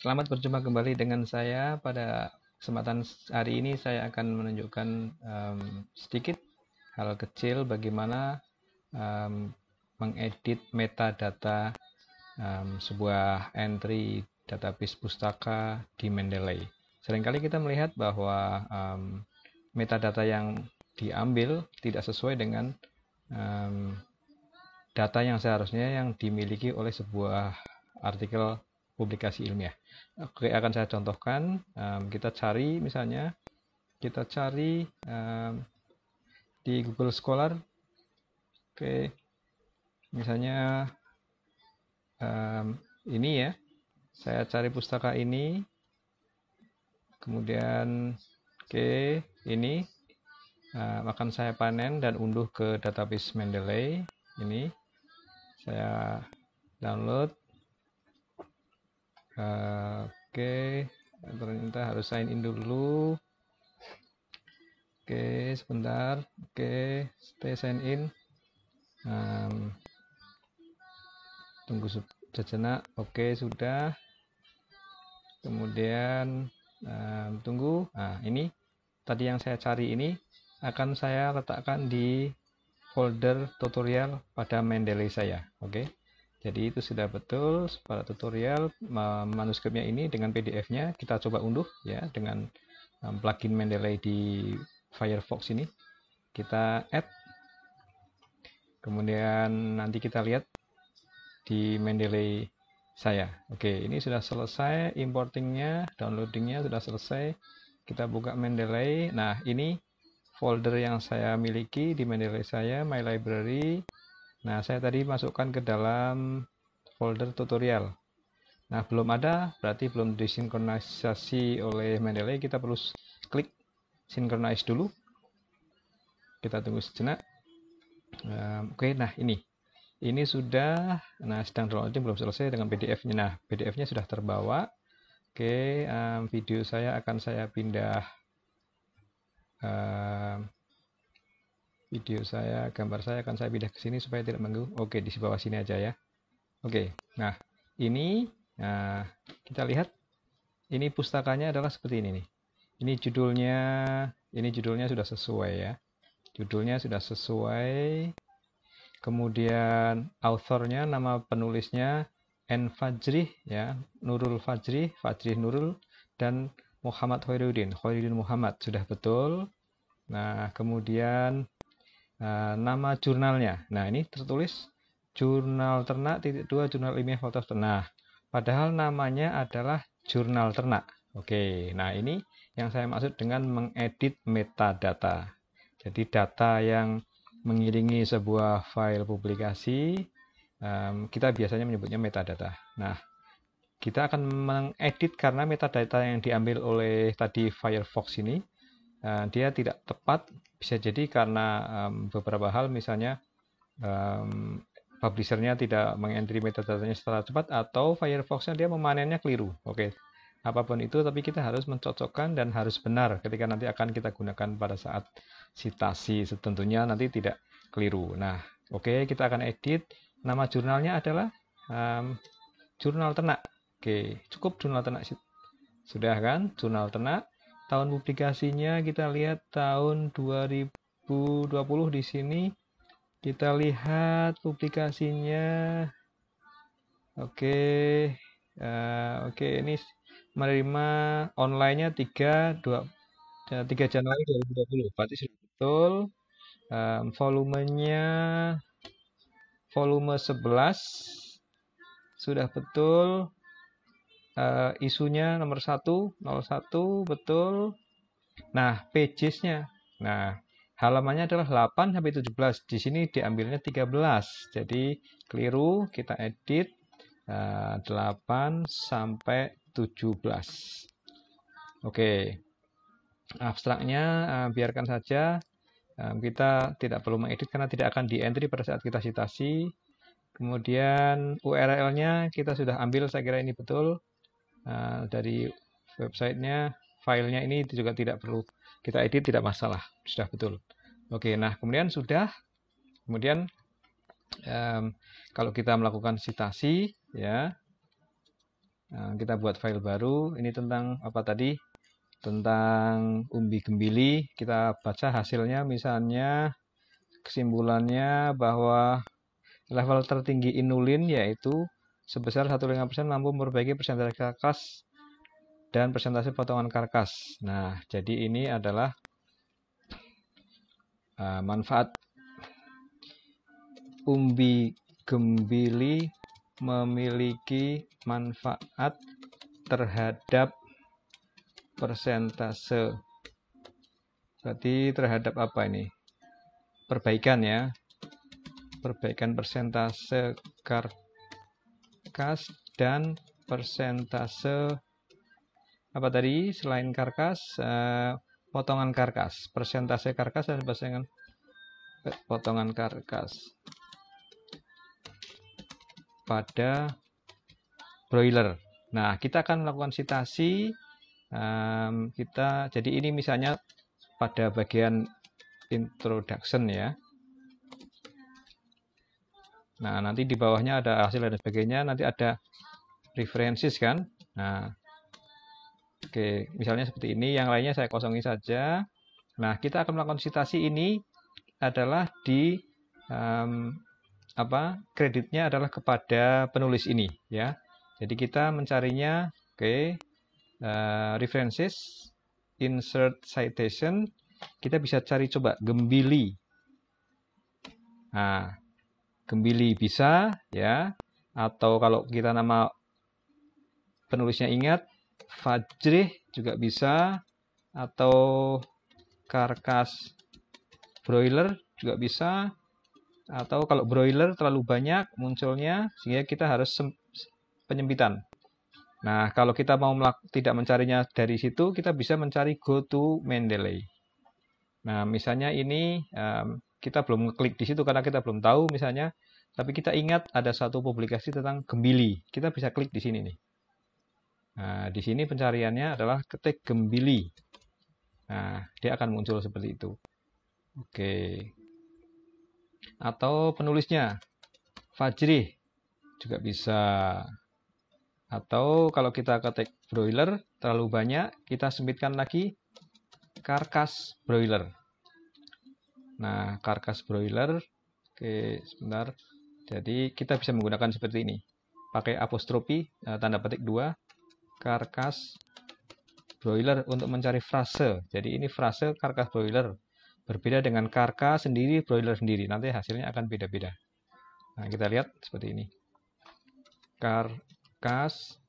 Selamat berjumpa kembali dengan saya. Pada kesempatan hari ini saya akan menunjukkan sedikit hal kecil bagaimana mengedit metadata sebuah entry database pustaka di Mendeley. Seringkali kita melihat bahwa metadata yang diambil tidak sesuai dengan data yang seharusnya yang dimiliki oleh sebuah artikel publikasi ilmiah. Oke, akan saya contohkan. Kita cari misalnya, kita cari di Google Scholar. Oke, misalnya ini ya, saya cari pustaka ini, kemudian ini akan saya panen dan unduh ke database Mendeley. Ini saya download. Ternyata harus sign in dulu. Sebentar. Stay sign in. Tunggu sejenak. Sudah. Kemudian tunggu. Nah, ini tadi yang saya cari ini akan saya letakkan di folder tutorial pada Mendeley saya. Jadi itu sudah betul pada tutorial. Manuskripnya ini dengan PDF-nya kita coba unduh ya dengan plugin Mendeley di Firefox ini. Kita add. Kemudian nanti kita lihat di Mendeley saya. Ini sudah selesai importingnya, downloadingnya sudah selesai. Kita buka Mendeley. Nah, ini folder yang saya miliki di Mendeley saya, My Library. Nah, saya tadi masukkan ke dalam folder tutorial. Nah, belum ada, berarti belum disinkronisasi oleh Mendeley. Kita perlu klik synchronize dulu. Kita tunggu sejenak. Nah ini sudah. Nah, sedang downloading, belum selesai dengan PDF-nya. Nah, PDF-nya sudah terbawa. Video saya akan saya pindah. Gambar saya akan saya pindah ke sini supaya tidak mengganggu. Di bawah sini aja ya. Nah ini kita lihat ini pustakanya adalah seperti ini nih. Ini judulnya sudah sesuai ya. Judulnya sudah sesuai. Kemudian authornya, nama penulisnya N. Fajrih ya, Nurul Fajrih, Fajrih Nurul, dan Muhammad Khairuddin Muhammad, sudah betul. Nah, kemudian nama jurnalnya. Nah, ini tertulis Jurnal Ternak _2 Jurnal Ilmiah Fakultas Ternak. Padahal namanya adalah Jurnal Ternak. Nah ini yang saya maksud dengan mengedit metadata. Jadi data yang mengiringi sebuah file publikasi, kita biasanya menyebutnya metadata. Nah, kita akan mengedit karena metadata yang diambil oleh tadi Firefox ini, dia tidak tepat. Bisa jadi karena beberapa hal, misalnya publishernya tidak mengentry metadatanya secara cepat, atau Firefox-nya dia memanennya keliru. Apapun itu, tapi kita harus mencocokkan dan harus benar ketika nanti akan kita gunakan pada saat citasi. Tentunya nanti tidak keliru. Nah, kita akan edit. Nama jurnalnya adalah Jurnal Ternak. Cukup Jurnal Ternak. Sudah kan? Jurnal Ternak. Tahun publikasinya kita lihat tahun 2020 di sini. Kita lihat publikasinya. Ini menerima online-nya 3 Januari 2020. Berarti sudah betul. Volumenya volume 11 sudah betul. Isunya nomor 101 betul. Nah, pages-nya. Nah, halamannya adalah 8 sampai 17. Di sini diambilnya 13. Jadi keliru, kita edit 8 sampai 17. Abstraknya biarkan saja. Kita tidak perlu mengedit karena tidak akan di-entry pada saat kita citasi. Kemudian URL-nya kita sudah ambil, saya kira ini betul. Dari websitenya, filenya ini juga tidak perlu kita edit, tidak masalah, sudah betul. Nah kemudian sudah. Kemudian kalau kita melakukan citasi ya, Kita buat file baru. Ini tentang apa tadi? Tentang umbi gembili. Kita baca hasilnya, misalnya kesimpulannya bahwa level tertinggi inulin yaitu sebesar 1,5% mampu memperbaiki persentase karkas dan persentase potongan karkas. Nah, jadi ini adalah manfaat umbi gembili memiliki manfaat terhadap persentase. Berarti terhadap apa ini? Perbaikan ya. Perbaikan persentase karkas dan persentase apa tadi? Selain karkas, potongan karkas. Persentase karkas dan persentase potongan karkas pada broiler. Nah, kita akan melakukan sitasi. Jadi ini misalnya pada bagian introduction ya. Nah, nanti di bawahnya ada hasil dan sebagainya. Nanti ada references kan. Nah, oke, misalnya seperti ini. Yang lainnya saya kosongi saja. Nah, kita akan melakukan sitasi ini adalah di kreditnya adalah kepada penulis ini ya. Jadi kita mencarinya references, insert citation, kita bisa cari coba gembili. Nah, gembili bisa ya, atau kalau kita nama penulisnya ingat, Fajrih juga bisa, atau karkas broiler juga bisa, atau kalau broiler terlalu banyak munculnya sehingga kita harus penyempitan. Nah, kalau kita mau tidak mencarinya dari situ, kita bisa mencari go to Mendeley. Nah, misalnya ini kita belum klik di situ karena kita belum tahu misalnya, tapi kita ingat ada satu publikasi tentang gembili. Kita bisa klik di sini nih. Nah, di sini pencariannya adalah ketik gembili. Nah, dia akan muncul seperti itu. Oke. Atau penulisnya Fajrih juga bisa. Atau kalau kita ketik broiler terlalu banyak, kita sempitkan lagi karkas broiler. Nah, karkas broiler. Oke, sebentar. Jadi kita bisa menggunakan seperti ini. Pakai apostrofi tanda petik 2 karkas broiler untuk mencari frase. Jadi ini frase karkas broiler. Berbeda dengan karkas sendiri, broiler sendiri. Nanti hasilnya akan beda-beda. Nah, kita lihat seperti ini. Karkas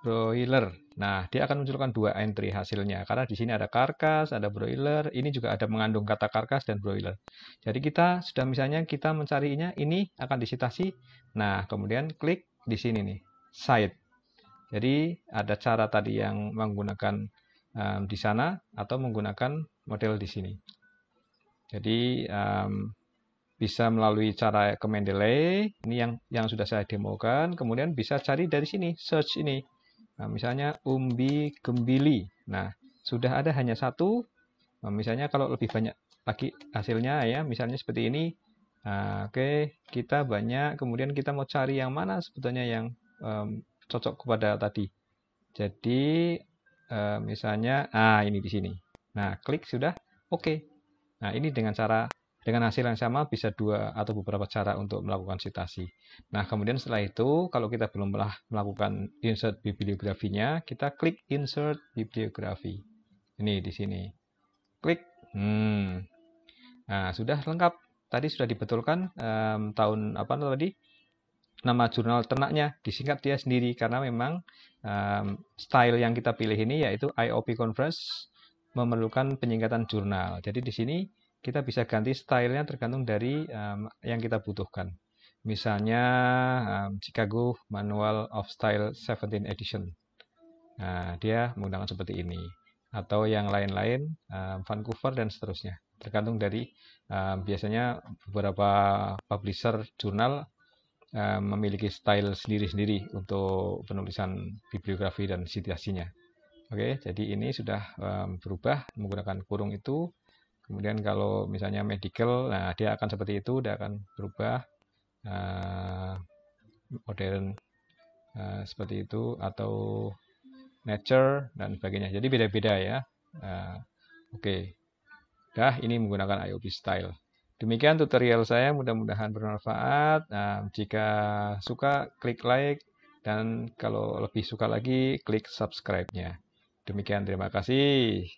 broiler. Nah, dia akan munculkan 2 entry hasilnya. Karena di sini ada karkas, ada broiler. Ini juga ada mengandung kata karkas dan broiler. Jadi kita sudah misalnya kita mencarinya, ini akan disitasi. Nah, kemudian klik di sini nih, cite. Jadi ada cara tadi yang menggunakan di sana atau menggunakan model di sini. Jadi bisa melalui cara ke Mendeley, ini yang sudah saya demokan. Kemudian bisa cari dari sini, search ini. Nah, misalnya umbi gembili. Nah, sudah ada hanya satu. Nah, misalnya kalau lebih banyak lagi hasilnya ya, misalnya seperti ini. Nah, oke, kita banyak. Kemudian kita mau cari yang mana sebetulnya yang cocok kepada tadi. Jadi misalnya, ini di sini. Nah, klik sudah, oke. Nah, ini dengan hasil yang sama bisa 2 atau beberapa cara untuk melakukan sitasi. Nah, kemudian setelah itu, kalau kita belum melakukan insert bibliografinya, kita klik insert bibliografi. Ini di sini. Klik. Nah, sudah lengkap. Tadi sudah dibetulkan tahun apa tadi? Nama jurnal ternaknya, disingkat dia sendiri karena memang style yang kita pilih ini yaitu IOP Conference memerlukan penyingkatan jurnal. Jadi di sini kita bisa ganti stylenya tergantung dari yang kita butuhkan. Misalnya Chicago Manual of Style 17 Edition. Nah, dia menggunakan seperti ini. Atau yang lain-lain, Vancouver dan seterusnya. Tergantung dari biasanya beberapa publisher jurnal memiliki style sendiri-sendiri untuk penulisan bibliografi dan sitasinya. Oke, jadi ini sudah berubah menggunakan kurung itu. Kemudian kalau misalnya medical, nah dia akan seperti itu, dia akan berubah modern seperti itu, atau nature dan sebagainya. Jadi beda-beda ya. Oke. Dah, ini menggunakan IOP style. Demikian tutorial saya, mudah-mudahan bermanfaat. Jika suka, klik like, dan kalau lebih suka lagi, klik subscribe-nya. Demikian, terima kasih.